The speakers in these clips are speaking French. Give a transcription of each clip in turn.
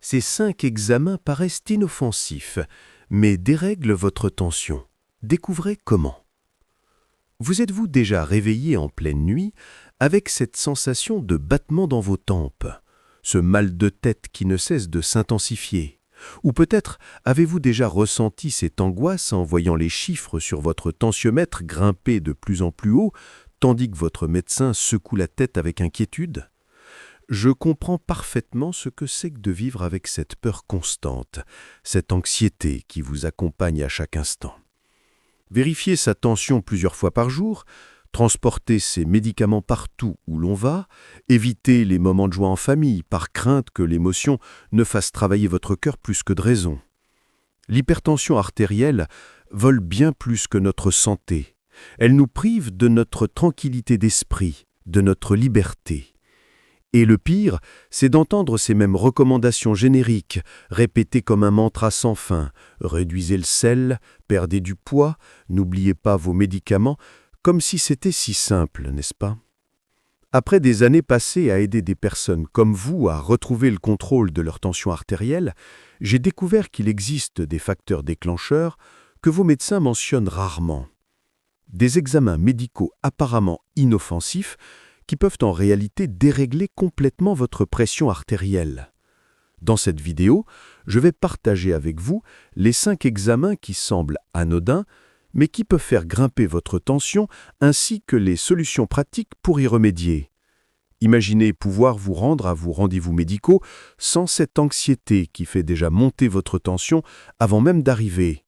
Ces 5 examens paraissent inoffensifs, mais dérèglent votre tension. Découvrez comment. Vous êtes-vous déjà réveillé en pleine nuit avec cette sensation de battement dans vos tempes, ce mal de tête qui ne cesse de s'intensifier? Ou peut-être avez-vous déjà ressenti cette angoisse en voyant les chiffres sur votre tensiomètre grimper de plus en plus haut, tandis que votre médecin secoue la tête avec inquiétude? Je comprends parfaitement ce que c'est que de vivre avec cette peur constante, cette anxiété qui vous accompagne à chaque instant. Vérifier sa tension plusieurs fois par jour, transporter ses médicaments partout où l'on va, éviter les moments de joie en famille par crainte que l'émotion ne fasse travailler votre cœur plus que de raison. L'hypertension artérielle vole bien plus que notre santé. Elle nous prive de notre tranquillité d'esprit, de notre liberté. Et le pire, c'est d'entendre ces mêmes recommandations génériques, répétées comme un mantra sans fin. Réduisez le sel, perdez du poids, n'oubliez pas vos médicaments, comme si c'était si simple, n'est-ce pas? Après des années passées à aider des personnes comme vous à retrouver le contrôle de leur tension artérielle, j'ai découvert qu'il existe des facteurs déclencheurs que vos médecins mentionnent rarement. Des examens médicaux apparemment inoffensifs qui peuvent en réalité dérégler complètement votre pression artérielle. Dans cette vidéo, je vais partager avec vous les 5 examens qui semblent anodins, mais qui peuvent faire grimper votre tension, ainsi que les solutions pratiques pour y remédier. Imaginez pouvoir vous rendre à vos rendez-vous médicaux sans cette anxiété qui fait déjà monter votre tension avant même d'arriver.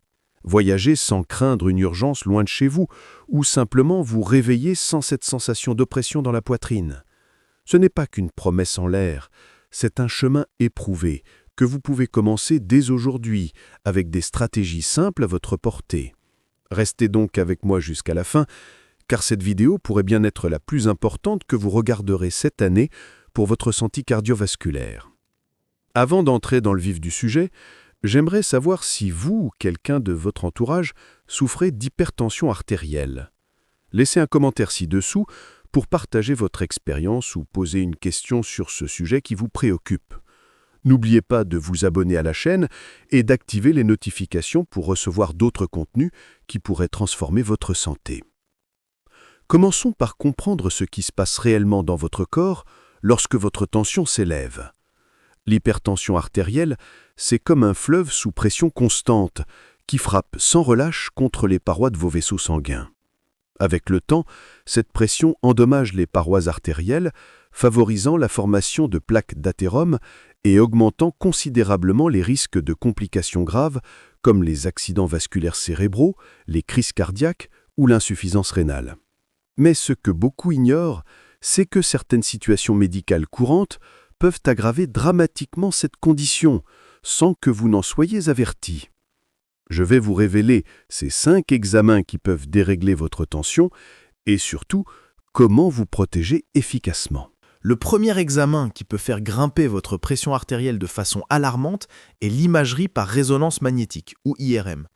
Voyager sans craindre une urgence loin de chez vous, ou simplement vous réveiller sans cette sensation d'oppression dans la poitrine. Ce n'est pas qu'une promesse en l'air, c'est un chemin éprouvé que vous pouvez commencer dès aujourd'hui avec des stratégies simples à votre portée. Restez donc avec moi jusqu'à la fin, car cette vidéo pourrait bien être la plus importante que vous regarderez cette année pour votre santé cardiovasculaire. Avant d'entrer dans le vif du sujet, j'aimerais savoir si vous ou quelqu'un de votre entourage souffrez d'hypertension artérielle. Laissez un commentaire ci-dessous pour partager votre expérience ou poser une question sur ce sujet qui vous préoccupe. N'oubliez pas de vous abonner à la chaîne et d'activer les notifications pour recevoir d'autres contenus qui pourraient transformer votre santé. Commençons par comprendre ce qui se passe réellement dans votre corps lorsque votre tension s'élève. L'hypertension artérielle, c'est comme un fleuve sous pression constante qui frappe sans relâche contre les parois de vos vaisseaux sanguins. Avec le temps, cette pression endommage les parois artérielles, favorisant la formation de plaques d'athérome et augmentant considérablement les risques de complications graves comme les accidents vasculaires cérébraux, les crises cardiaques ou l'insuffisance rénale. Mais ce que beaucoup ignorent, c'est que certaines situations médicales courantes peuvent aggraver dramatiquement cette condition, sans que vous n'en soyez averti. Je vais vous révéler ces 5 examens qui peuvent dérégler votre tension et surtout, comment vous protéger efficacement. Le premier examen qui peut faire grimper votre pression artérielle de façon alarmante est l'imagerie par résonance magnétique, ou IRM.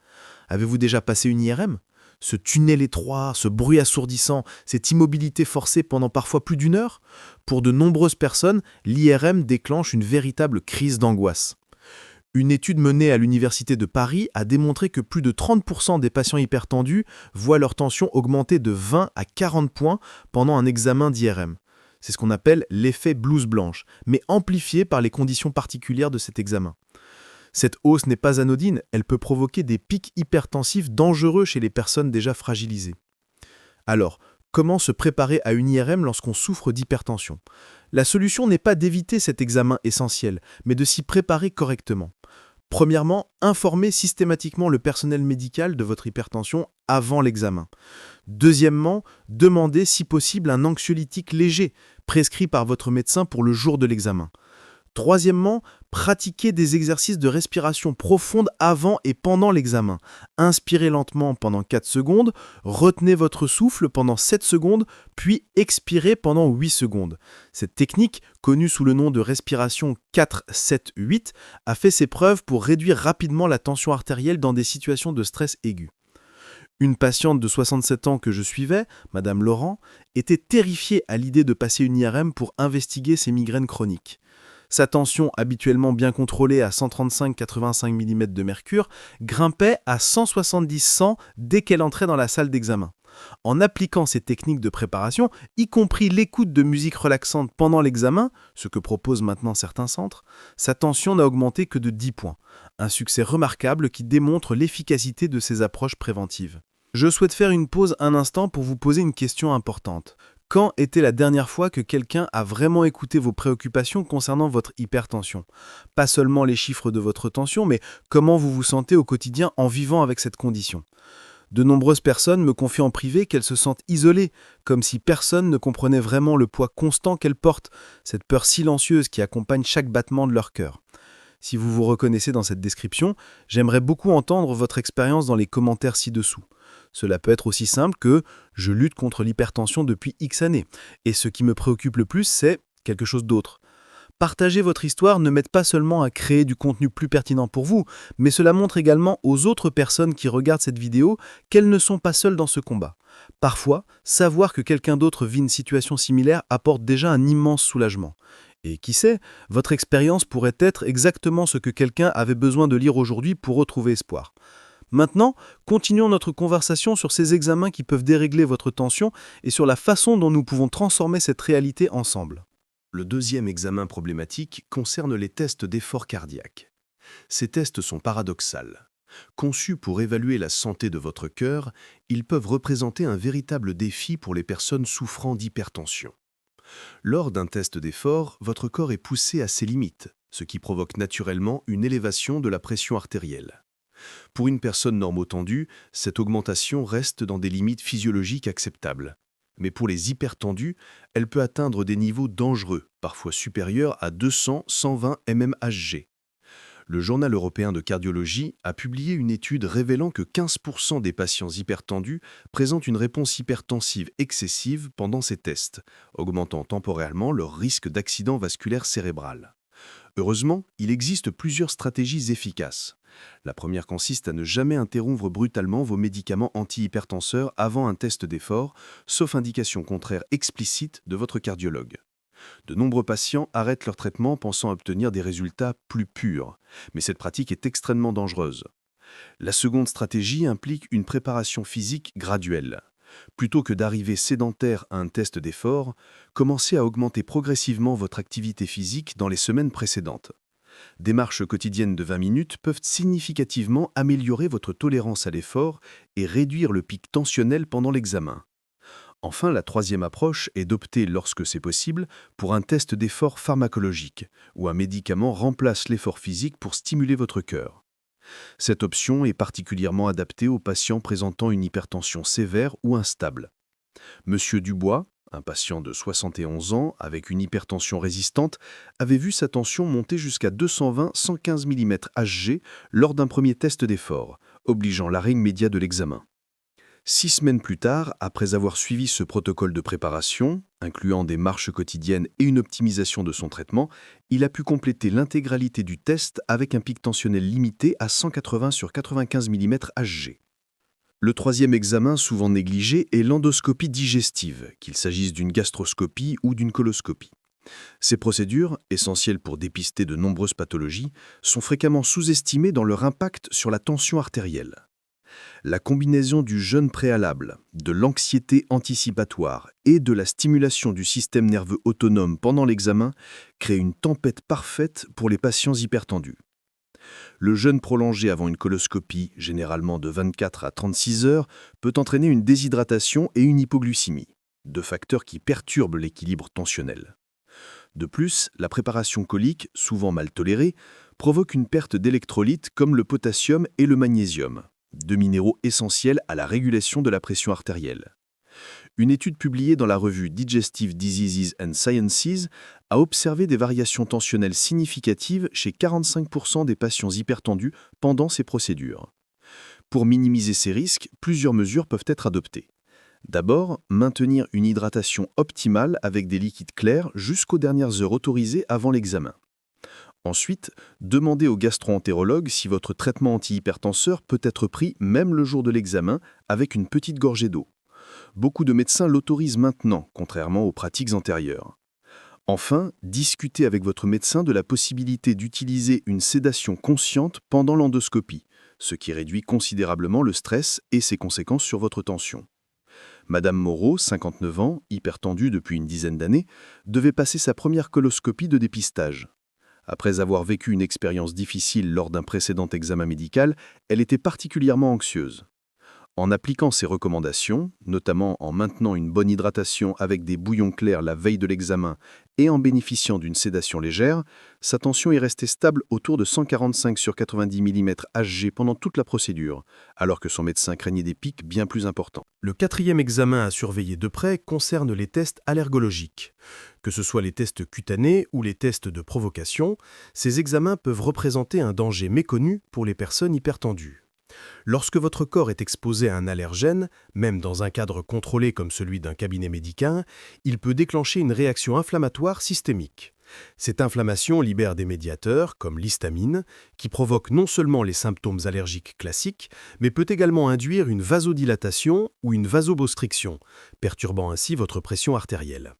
Avez-vous déjà passé une IRM ? Ce tunnel étroit, ce bruit assourdissant, cette immobilité forcée pendant parfois plus d'1 heure? Pour de nombreuses personnes, l'IRM déclenche une véritable crise d'angoisse. Une étude menée à l'Université de Paris a démontré que plus de 30% des patients hypertendus voient leur tension augmenter de 20 à 40 points pendant un examen d'IRM. C'est ce qu'on appelle l'effet blouse blanche, mais amplifié par les conditions particulières de cet examen. Cette hausse n'est pas anodine, elle peut provoquer des pics hypertensifs dangereux chez les personnes déjà fragilisées. Alors, comment se préparer à une IRM lorsqu'on souffre d'hypertension? La solution n'est pas d'éviter cet examen essentiel, mais de s'y préparer correctement. Premièrement, informez systématiquement le personnel médical de votre hypertension avant l'examen. Deuxièmement, demandez si possible un anxiolytique léger, prescrit par votre médecin pour le jour de l'examen. Troisièmement, pratiquez des exercices de respiration profonde avant et pendant l'examen. Inspirez lentement pendant 4 secondes, retenez votre souffle pendant 7 secondes, puis expirez pendant 8 secondes. Cette technique, connue sous le nom de respiration 4-7-8, a fait ses preuves pour réduire rapidement la tension artérielle dans des situations de stress aigu. Une patiente de 67 ans que je suivais, Madame Laurent, était terrifiée à l'idée de passer une IRM pour investiguer ses migraines chroniques. Sa tension, habituellement bien contrôlée à 135-85 mm de mercure, grimpait à 170-100 dès qu'elle entrait dans la salle d'examen. En appliquant ces techniques de préparation, y compris l'écoute de musique relaxante pendant l'examen, ce que proposent maintenant certains centres, sa tension n'a augmenté que de 10 points. Un succès remarquable qui démontre l'efficacité de ces approches préventives. Je souhaite faire une pause un instant pour vous poser une question importante. Quand était la dernière fois que quelqu'un a vraiment écouté vos préoccupations concernant votre hypertension? Pas seulement les chiffres de votre tension, mais comment vous vous sentez au quotidien en vivant avec cette condition. De nombreuses personnes me confient en privé qu'elles se sentent isolées, comme si personne ne comprenait vraiment le poids constant qu'elles portent, cette peur silencieuse qui accompagne chaque battement de leur cœur. Si vous vous reconnaissez dans cette description, j'aimerais beaucoup entendre votre expérience dans les commentaires ci-dessous. Cela peut être aussi simple que « je lutte contre l'hypertension depuis X années » et ce qui me préoccupe le plus, c'est quelque chose d'autre. Partager votre histoire ne m'aide pas seulement à créer du contenu plus pertinent pour vous, mais cela montre également aux autres personnes qui regardent cette vidéo qu'elles ne sont pas seules dans ce combat. Parfois, savoir que quelqu'un d'autre vit une situation similaire apporte déjà un immense soulagement. Et qui sait, votre expérience pourrait être exactement ce que quelqu'un avait besoin de lire aujourd'hui pour retrouver espoir. Maintenant, continuons notre conversation sur ces examens qui peuvent dérégler votre tension et sur la façon dont nous pouvons transformer cette réalité ensemble. Le deuxième examen problématique concerne les tests d'effort cardiaque. Ces tests sont paradoxaux. Conçus pour évaluer la santé de votre cœur, ils peuvent représenter un véritable défi pour les personnes souffrant d'hypertension. Lors d'un test d'effort, votre corps est poussé à ses limites, ce qui provoque naturellement une élévation de la pression artérielle. Pour une personne normotendue, cette augmentation reste dans des limites physiologiques acceptables. Mais pour les hypertendus, elle peut atteindre des niveaux dangereux, parfois supérieurs à 200-120 mmHg. Le Journal européen de cardiologie a publié une étude révélant que 15% des patients hypertendus présentent une réponse hypertensive excessive pendant ces tests, augmentant temporairement leur risque d'accident vasculaire cérébral. Heureusement, il existe plusieurs stratégies efficaces. La première consiste à ne jamais interrompre brutalement vos médicaments antihypertenseurs avant un test d'effort, sauf indication contraire explicite de votre cardiologue. De nombreux patients arrêtent leur traitement pensant obtenir des résultats plus purs, mais cette pratique est extrêmement dangereuse. La seconde stratégie implique une préparation physique graduelle. Plutôt que d'arriver sédentaire à un test d'effort, commencez à augmenter progressivement votre activité physique dans les semaines précédentes. Des marches quotidiennes de 20 minutes peuvent significativement améliorer votre tolérance à l'effort et réduire le pic tensionnel pendant l'examen. Enfin, la troisième approche est d'opter, lorsque c'est possible, pour un test d'effort pharmacologique, où un médicament remplace l'effort physique pour stimuler votre cœur. Cette option est particulièrement adaptée aux patients présentant une hypertension sévère ou instable. Monsieur Dubois, un patient de 71 ans avec une hypertension résistante, avait vu sa tension monter jusqu'à 220-115 mmHg lors d'un premier test d'effort, obligeant l'arrêt immédiat de l'examen. 6 semaines plus tard, après avoir suivi ce protocole de préparation, incluant des marches quotidiennes et une optimisation de son traitement, il a pu compléter l'intégralité du test avec un pic tensionnel limité à 180/95 mmHg. Le troisième examen souvent négligé est l'endoscopie digestive, qu'il s'agisse d'une gastroscopie ou d'une coloscopie. Ces procédures, essentielles pour dépister de nombreuses pathologies, sont fréquemment sous-estimées dans leur impact sur la tension artérielle. La combinaison du jeûne préalable, de l'anxiété anticipatoire et de la stimulation du système nerveux autonome pendant l'examen crée une tempête parfaite pour les patients hypertendus. Le jeûne prolongé avant une coloscopie, généralement de 24 à 36 heures, peut entraîner une déshydratation et une hypoglycémie, deux facteurs qui perturbent l'équilibre tensionnel. De plus, la préparation colique, souvent mal tolérée, provoque une perte d'électrolytes comme le potassium et le magnésium, deux minéraux essentiels à la régulation de la pression artérielle. Une étude publiée dans la revue Digestive Diseases and Sciences a observé des variations tensionnelles significatives chez 45% des patients hypertendus pendant ces procédures. Pour minimiser ces risques, plusieurs mesures peuvent être adoptées. D'abord, maintenir une hydratation optimale avec des liquides clairs jusqu'aux dernières heures autorisées avant l'examen. Ensuite, demandez au gastro-entérologue si votre traitement antihypertenseur peut être pris même le jour de l'examen avec une petite gorgée d'eau. Beaucoup de médecins l'autorisent maintenant, contrairement aux pratiques antérieures. Enfin, discutez avec votre médecin de la possibilité d'utiliser une sédation consciente pendant l'endoscopie, ce qui réduit considérablement le stress et ses conséquences sur votre tension. Madame Moreau, 59 ans, hypertendue depuis une dizaine d'années, devait passer sa première coloscopie de dépistage. Après avoir vécu une expérience difficile lors d'un précédent examen médical, elle était particulièrement anxieuse. En appliquant ces recommandations, notamment en maintenant une bonne hydratation avec des bouillons clairs la veille de l'examen et en bénéficiant d'une sédation légère, sa tension est restée stable autour de 145 sur 90 mm Hg pendant toute la procédure, alors que son médecin craignait des pics bien plus importants. Le quatrième examen à surveiller de près concerne les tests allergologiques. Que ce soit les tests cutanés ou les tests de provocation, ces examens peuvent représenter un danger méconnu pour les personnes hypertendues. Lorsque votre corps est exposé à un allergène, même dans un cadre contrôlé comme celui d'un cabinet médical, il peut déclencher une réaction inflammatoire systémique. Cette inflammation libère des médiateurs, comme l'histamine, qui provoquent non seulement les symptômes allergiques classiques, mais peut également induire une vasodilatation ou une vasoconstriction, perturbant ainsi votre pression artérielle.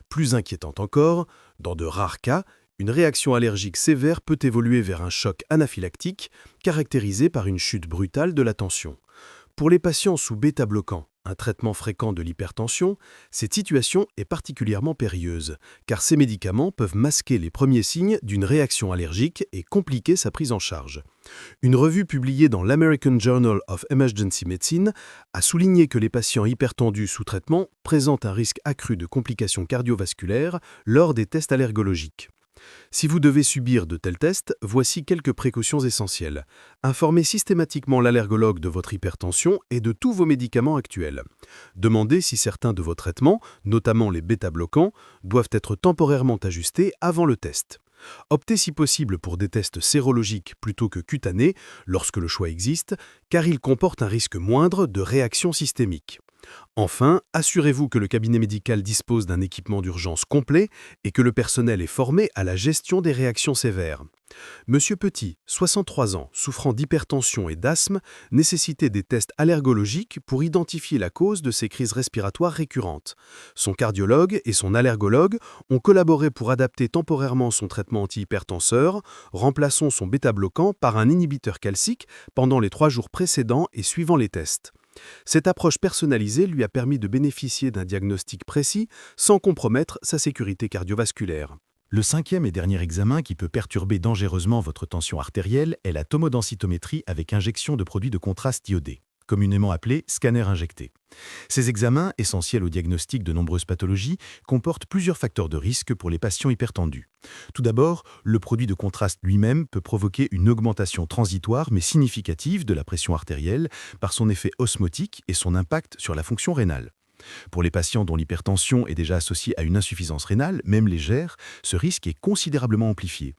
Plus inquiétant encore, dans de rares cas, une réaction allergique sévère peut évoluer vers un choc anaphylactique caractérisé par une chute brutale de la tension. Pour les patients sous bêta-bloquants, un traitement fréquent de l'hypertension, cette situation est particulièrement périlleuse, car ces médicaments peuvent masquer les premiers signes d'une réaction allergique et compliquer sa prise en charge. Une revue publiée dans l'American Journal of Emergency Medicine a souligné que les patients hypertendus sous traitement présentent un risque accru de complications cardiovasculaires lors des tests allergologiques. Si vous devez subir de tels tests, voici quelques précautions essentielles. Informez systématiquement l'allergologue de votre hypertension et de tous vos médicaments actuels. Demandez si certains de vos traitements, notamment les bêta-bloquants, doivent être temporairement ajustés avant le test. Optez si possible pour des tests sérologiques plutôt que cutanés, lorsque le choix existe, car ils comportent un risque moindre de réaction systémique. Enfin, assurez-vous que le cabinet médical dispose d'un équipement d'urgence complet et que le personnel est formé à la gestion des réactions sévères. Monsieur Petit, 63 ans, souffrant d'hypertension et d'asthme, nécessitait des tests allergologiques pour identifier la cause de ses crises respiratoires récurrentes. Son cardiologue et son allergologue ont collaboré pour adapter temporairement son traitement antihypertenseur, remplaçant son bêta-bloquant par un inhibiteur calcique pendant les 3 jours précédents et suivant les tests. Cette approche personnalisée lui a permis de bénéficier d'un diagnostic précis sans compromettre sa sécurité cardiovasculaire. Le cinquième et dernier examen qui peut perturber dangereusement votre tension artérielle est la tomodensitométrie avec injection de produits de contraste iodé, communément appelé scanner injecté. Ces examens, essentiels au diagnostic de nombreuses pathologies, comportent plusieurs facteurs de risque pour les patients hypertendus. Tout d'abord, le produit de contraste lui-même peut provoquer une augmentation transitoire mais significative de la pression artérielle par son effet osmotique et son impact sur la fonction rénale. Pour les patients dont l'hypertension est déjà associée à une insuffisance rénale, même légère, ce risque est considérablement amplifié.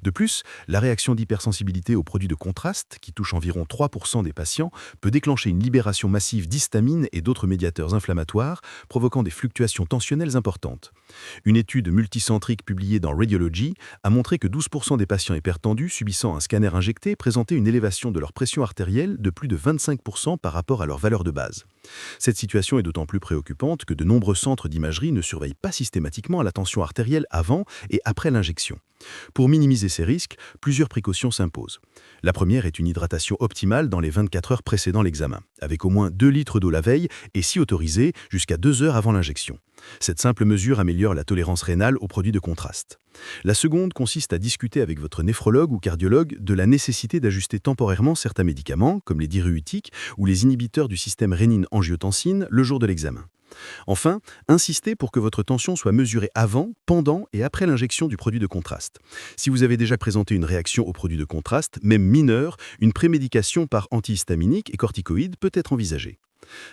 De plus, la réaction d'hypersensibilité aux produits de contraste, qui touche environ 3% des patients, peut déclencher une libération massive d'histamine et d'autres médiateurs inflammatoires, provoquant des fluctuations tensionnelles importantes. Une étude multicentrique publiée dans Radiology a montré que 12% des patients hypertendus subissant un scanner injecté présentaient une élévation de leur pression artérielle de plus de 25% par rapport à leur valeur de base. Cette situation est d'autant plus préoccupante que de nombreux centres d'imagerie ne surveillent pas systématiquement la tension artérielle avant et après l'injection. Pour minimiser ces risques, plusieurs précautions s'imposent. La première est une hydratation optimale dans les 24 heures précédant l'examen, avec au moins 2 litres d'eau la veille et, si autorisé, jusqu'à 2 heures avant l'injection. Cette simple mesure améliore la tolérance rénale aux produits de contraste. La seconde consiste à discuter avec votre néphrologue ou cardiologue de la nécessité d'ajuster temporairement certains médicaments, comme les diurétiques ou les inhibiteurs du système rénine-angiotensine, le jour de l'examen. Enfin, insistez pour que votre tension soit mesurée avant, pendant et après l'injection du produit de contraste. Si vous avez déjà présenté une réaction au produit de contraste, même mineure, une prémédication par antihistaminique et corticoïde peut être envisagée.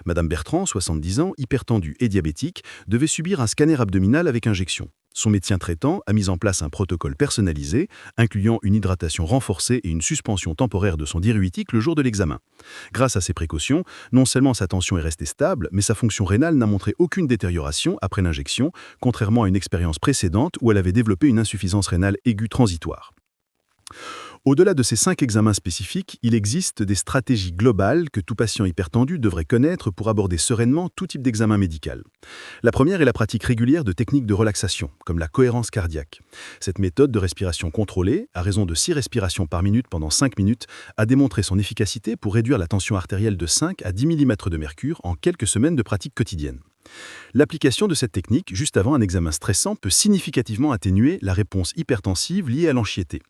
Madame Bertrand, 70 ans, hypertendue et diabétique, devait subir un scanner abdominal avec injection. Son médecin traitant a mis en place un protocole personnalisé, incluant une hydratation renforcée et une suspension temporaire de son diurétique le jour de l'examen. Grâce à ces précautions, non seulement sa tension est restée stable, mais sa fonction rénale n'a montré aucune détérioration après l'injection, contrairement à une expérience précédente où elle avait développé une insuffisance rénale aiguë transitoire. Au-delà de ces 5 examens spécifiques, il existe des stratégies globales que tout patient hypertendu devrait connaître pour aborder sereinement tout type d'examen médical. La première est la pratique régulière de techniques de relaxation, comme la cohérence cardiaque. Cette méthode de respiration contrôlée, à raison de 6 respirations par minute pendant 5 minutes, a démontré son efficacité pour réduire la tension artérielle de 5 à 10 mm de mercure en quelques semaines de pratique quotidienne. L'application de cette technique juste avant un examen stressant peut significativement atténuer la réponse hypertensive liée à l'anxiété.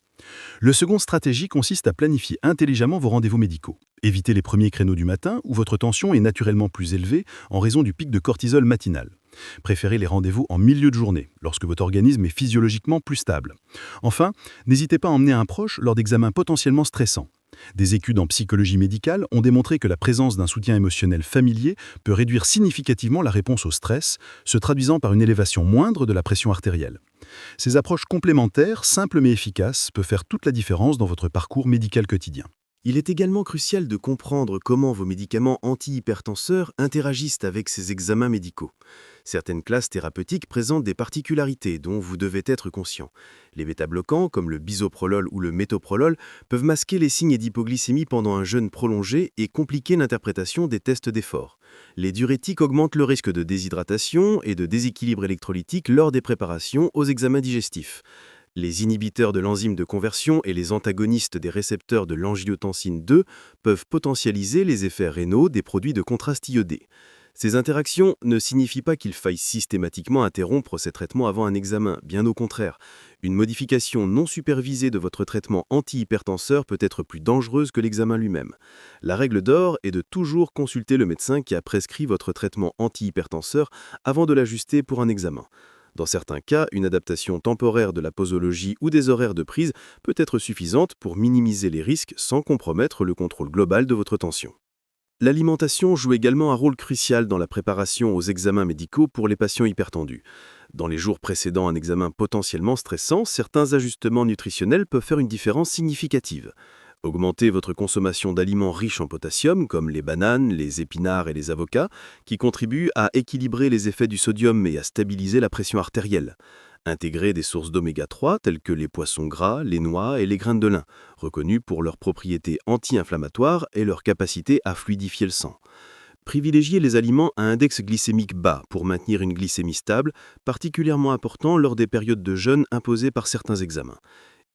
Le second stratégie consiste à planifier intelligemment vos rendez-vous médicaux. Évitez les premiers créneaux du matin où votre tension est naturellement plus élevée en raison du pic de cortisol matinal. Préférez les rendez-vous en milieu de journée, lorsque votre organisme est physiologiquement plus stable. Enfin, n'hésitez pas à emmener un proche lors d'examens potentiellement stressants. Des études en psychologie médicale ont démontré que la présence d'un soutien émotionnel familier peut réduire significativement la réponse au stress, se traduisant par une élévation moindre de la pression artérielle. Ces approches complémentaires, simples mais efficaces, peuvent faire toute la différence dans votre parcours médical quotidien. Il est également crucial de comprendre comment vos médicaments antihypertenseurs interagissent avec ces examens médicaux. Certaines classes thérapeutiques présentent des particularités dont vous devez être conscient. Les bêta-bloquants, comme le bisoprolol ou le métoprolol, peuvent masquer les signes d'hypoglycémie pendant un jeûne prolongé et compliquer l'interprétation des tests d'effort. Les diurétiques augmentent le risque de déshydratation et de déséquilibre électrolytique lors des préparations aux examens digestifs. Les inhibiteurs de l'enzyme de conversion et les antagonistes des récepteurs de l'angiotensine 2 peuvent potentialiser les effets rénaux des produits de contraste iodé. Ces interactions ne signifient pas qu'il faille systématiquement interrompre ces traitements avant un examen, bien au contraire. Une modification non supervisée de votre traitement antihypertenseur peut être plus dangereuse que l'examen lui-même. La règle d'or est de toujours consulter le médecin qui a prescrit votre traitement antihypertenseur avant de l'ajuster pour un examen. Dans certains cas, une adaptation temporaire de la posologie ou des horaires de prise peut être suffisante pour minimiser les risques sans compromettre le contrôle global de votre tension. L'alimentation joue également un rôle crucial dans la préparation aux examens médicaux pour les patients hypertendus. Dans les jours précédant un examen potentiellement stressant, certains ajustements nutritionnels peuvent faire une différence significative. Augmentez votre consommation d'aliments riches en potassium, comme les bananes, les épinards et les avocats, qui contribuent à équilibrer les effets du sodium et à stabiliser la pression artérielle. Intégrez des sources d'oméga 3 telles que les poissons gras, les noix et les graines de lin, reconnus pour leurs propriétés anti-inflammatoires et leur capacité à fluidifier le sang. Privilégiez les aliments à index glycémique bas pour maintenir une glycémie stable, particulièrement important lors des périodes de jeûne imposées par certains examens.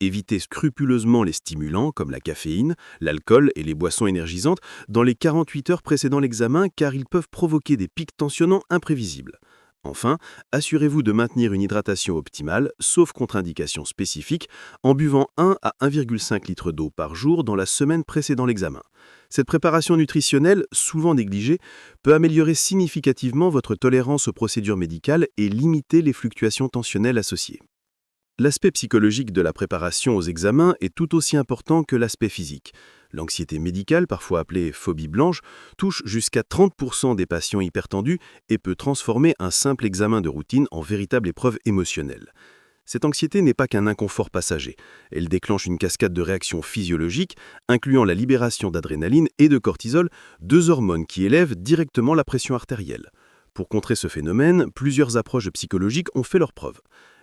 Évitez scrupuleusement les stimulants comme la caféine, l'alcool et les boissons énergisantes dans les 48 heures précédant l'examen car ils peuvent provoquer des pics tensionnants imprévisibles. Enfin, assurez-vous de maintenir une hydratation optimale, sauf contre-indication spécifique, en buvant 1 à 1,5 litres d'eau par jour dans la semaine précédant l'examen. Cette préparation nutritionnelle, souvent négligée, peut améliorer significativement votre tolérance aux procédures médicales et limiter les fluctuations tensionnelles associées. L'aspect psychologique de la préparation aux examens est tout aussi important que l'aspect physique. L'anxiété médicale, parfois appelée phobie blanche, touche jusqu'à 30% des patients hypertendus et peut transformer un simple examen de routine en véritable épreuve émotionnelle. Cette anxiété n'est pas qu'un inconfort passager. Elle déclenche une cascade de réactions physiologiques, incluant la libération d'adrénaline et de cortisol, deux hormones qui élèvent directement la pression artérielle. Pour contrer ce phénomène, plusieurs approches psychologiques ont fait leurs preuves.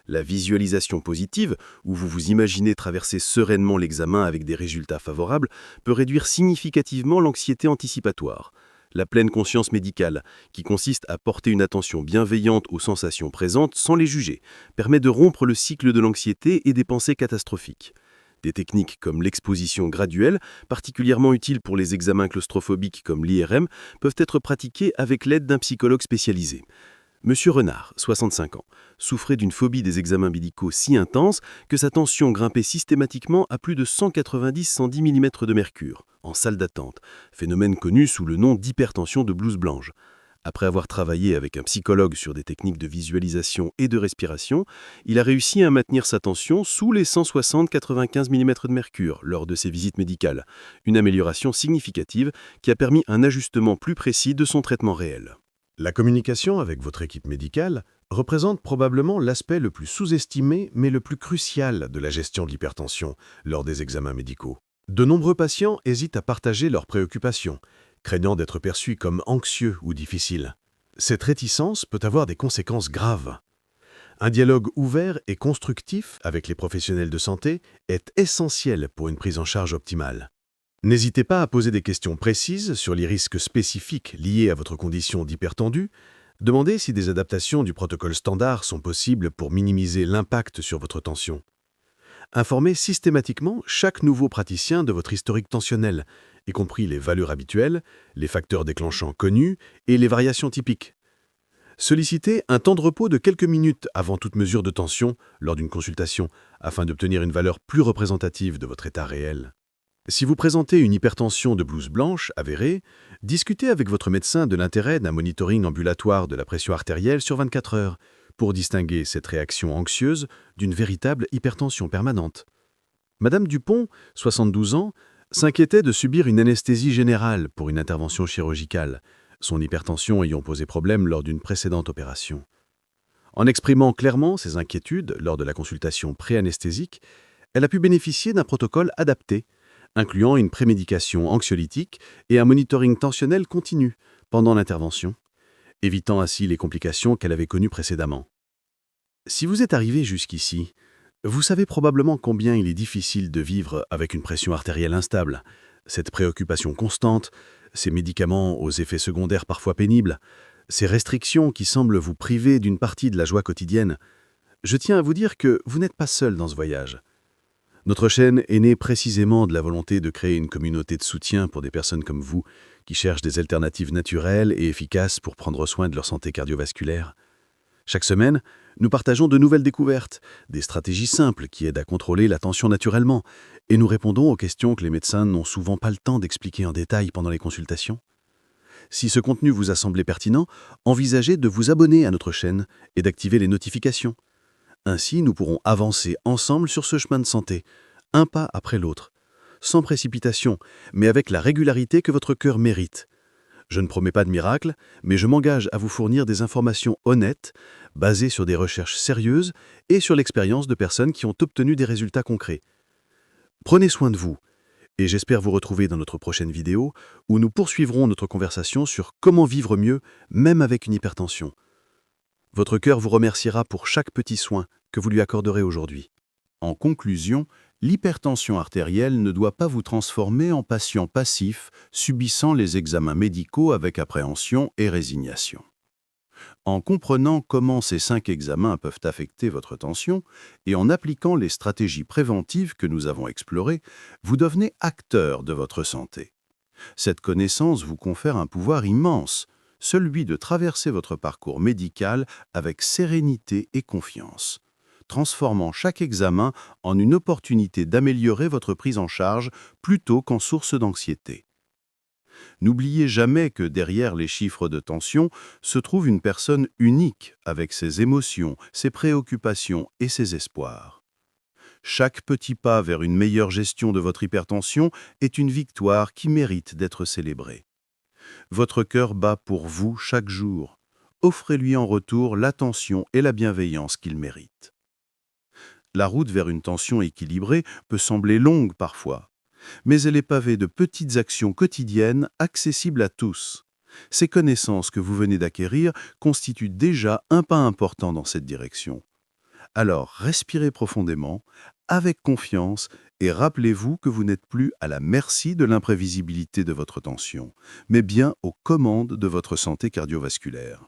La visualisation positive, où vous vous imaginez traverser sereinement l'examen avec des résultats favorables, peut réduire significativement l'anxiété anticipatoire. La pleine conscience médicale, qui consiste à porter une attention bienveillante aux sensations présentes sans les juger, permet de rompre le cycle de l'anxiété et des pensées catastrophiques. Des techniques comme l'exposition graduelle, particulièrement utiles pour les examens claustrophobiques comme l'IRM, peuvent être pratiquées avec l'aide d'un psychologue spécialisé. Monsieur Renard, 65 ans, souffrait d'une phobie des examens médicaux si intense que sa tension grimpait systématiquement à plus de 190-110 mm de mercure, en salle d'attente, phénomène connu sous le nom d'hypertension de blouse blanche. Après avoir travaillé avec un psychologue sur des techniques de visualisation et de respiration, il a réussi à maintenir sa tension sous les 160-95 mm de mercure lors de ses visites médicales, une amélioration significative qui a permis un ajustement plus précis de son traitement réel. La communication avec votre équipe médicale représente probablement l'aspect le plus sous-estimé mais le plus crucial de la gestion de l'hypertension lors des examens médicaux. De nombreux patients hésitent à partager leurs préoccupations, craignant d'être perçus comme anxieux ou difficiles. Cette réticence peut avoir des conséquences graves. Un dialogue ouvert et constructif avec les professionnels de santé est essentiel pour une prise en charge optimale. N'hésitez pas à poser des questions précises sur les risques spécifiques liés à votre condition d'hypertendu. Demandez si des adaptations du protocole standard sont possibles pour minimiser l'impact sur votre tension. Informez systématiquement chaque nouveau praticien de votre historique tensionnel, y compris les valeurs habituelles, les facteurs déclenchants connus et les variations typiques. Sollicitez un temps de repos de quelques minutes avant toute mesure de tension lors d'une consultation afin d'obtenir une valeur plus représentative de votre état réel. Si vous présentez une hypertension de blouse blanche avérée, discutez avec votre médecin de l'intérêt d'un monitoring ambulatoire de la pression artérielle sur 24 heures pour distinguer cette réaction anxieuse d'une véritable hypertension permanente. Madame Dupont, 72 ans, s'inquiétait de subir une anesthésie générale pour une intervention chirurgicale, son hypertension ayant posé problème lors d'une précédente opération. En exprimant clairement ses inquiétudes lors de la consultation pré-anesthésique, elle a pu bénéficier d'un protocole adapté, incluant une prémédication anxiolytique et un monitoring tensionnel continu pendant l'intervention, évitant ainsi les complications qu'elle avait connues précédemment. Si vous êtes arrivé jusqu'ici, vous savez probablement combien il est difficile de vivre avec une pression artérielle instable, cette préoccupation constante, ces médicaments aux effets secondaires parfois pénibles, ces restrictions qui semblent vous priver d'une partie de la joie quotidienne. Je tiens à vous dire que vous n'êtes pas seul dans ce voyage. Notre chaîne est née précisément de la volonté de créer une communauté de soutien pour des personnes comme vous qui cherchent des alternatives naturelles et efficaces pour prendre soin de leur santé cardiovasculaire. Chaque semaine, nous partageons de nouvelles découvertes, des stratégies simples qui aident à contrôler la tension naturellement, et nous répondons aux questions que les médecins n'ont souvent pas le temps d'expliquer en détail pendant les consultations. Si ce contenu vous a semblé pertinent, envisagez de vous abonner à notre chaîne et d'activer les notifications. Ainsi, nous pourrons avancer ensemble sur ce chemin de santé, un pas après l'autre, sans précipitation, mais avec la régularité que votre cœur mérite. Je ne promets pas de miracle, mais je m'engage à vous fournir des informations honnêtes, basées sur des recherches sérieuses et sur l'expérience de personnes qui ont obtenu des résultats concrets. Prenez soin de vous, et j'espère vous retrouver dans notre prochaine vidéo, où nous poursuivrons notre conversation sur comment vivre mieux, même avec une hypertension. Votre cœur vous remerciera pour chaque petit soin que vous lui accorderez aujourd'hui. En conclusion, l'hypertension artérielle ne doit pas vous transformer en patient passif subissant les examens médicaux avec appréhension et résignation. En comprenant comment ces 5 examens peuvent affecter votre tension et en appliquant les stratégies préventives que nous avons explorées, vous devenez acteur de votre santé. Cette connaissance vous confère un pouvoir immense, celui de traverser votre parcours médical avec sérénité et confiance, transformant chaque examen en une opportunité d'améliorer votre prise en charge plutôt qu'en source d'anxiété. N'oubliez jamais que derrière les chiffres de tension se trouve une personne unique avec ses émotions, ses préoccupations et ses espoirs. Chaque petit pas vers une meilleure gestion de votre hypertension est une victoire qui mérite d'être célébrée. Votre cœur bat pour vous chaque jour. Offrez-lui en retour l'attention et la bienveillance qu'il mérite. La route vers une tension équilibrée peut sembler longue parfois, mais elle est pavée de petites actions quotidiennes accessibles à tous. Ces connaissances que vous venez d'acquérir constituent déjà un pas important dans cette direction. Alors respirez profondément, avec confiance, et rappelez-vous que vous n'êtes plus à la merci de l'imprévisibilité de votre tension, mais bien aux commandes de votre santé cardiovasculaire.